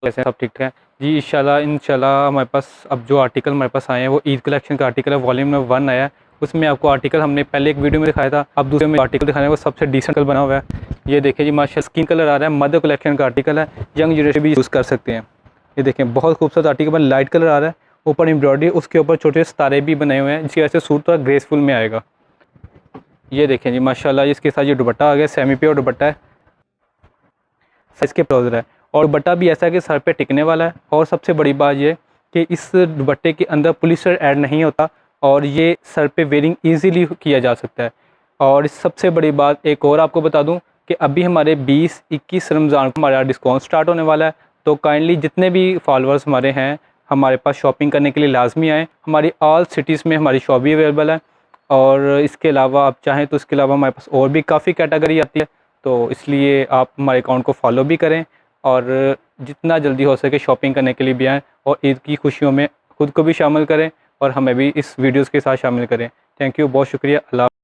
कैसे हैं, सब ठीक है जी। इंशाल्लाह हमारे पास अब जो आर्टिकल हमारे पास आए हैं वो ईद कलेक्शन का आर्टिकल है, वॉल्यूम नंबर 1 आया है। उसमें आपको आर्टिकल हमने पहले एक वीडियो में दिखाया था, अब दूसरे में आर्टिकल दिखाना है वो सबसे डिसेंट कलर बना हुआ है। ये देखिए जी माशा स्किन कलर आ रहा है, मदर कलेक्शन का आर्टिकल है, यंग जनरेशन भी यूज़ कर सकते हैं। ये देखें बहुत खूबसूरत आर्टिकल बना, लाइट कलर आ रहा है, ऊपर एम्ब्रॉयडरी, उसके ऊपर छोटे सितारे भी बनाए हुए हैं जिसकी वजह से सूट थोड़ा ग्रेसफुल में आएगा। ये देखें जी माशाल्लाह, इसके साथ ये दुपट्टा आ गया, सेमी प्योर दुपट्टा है, साइज़ के ट्राउज़र है और दुपट्टा भी ऐसा है कि सर पे टिकने वाला है। और सबसे बड़ी बात ये कि इस दुपट्टे के अंदर पॉलिस्टर ऐड नहीं होता और ये सर पे वेयरिंग इजीली किया जा सकता है। और सबसे बड़ी बात एक और आपको बता दूं कि अभी हमारे 20-21 रमज़ान को हमारा डिस्काउंट स्टार्ट होने वाला है, तो काइंडली जितने भी फॉलोअर्स हमारे हैं हमारे पास शॉपिंग करने के लिए लाजमी आएँ। हमारी ऑल सिटीज़ में हमारी शॉप भी अवेलेबल है और इसके अलावा आप चाहें तो इसके अलावा हमारे पास और भी काफ़ी कैटेगरी आती है, तो इसलिए आप हमारे अकाउंट को फॉलो भी करें और जितना जल्दी हो सके शॉपिंग करने के लिए भी आएँ और ईद की खुशियों में खुद को भी शामिल करें और हमें भी इस वीडियोस के साथ शामिल करें। थैंक यू, बहुत शुक्रिया। अल्लाह।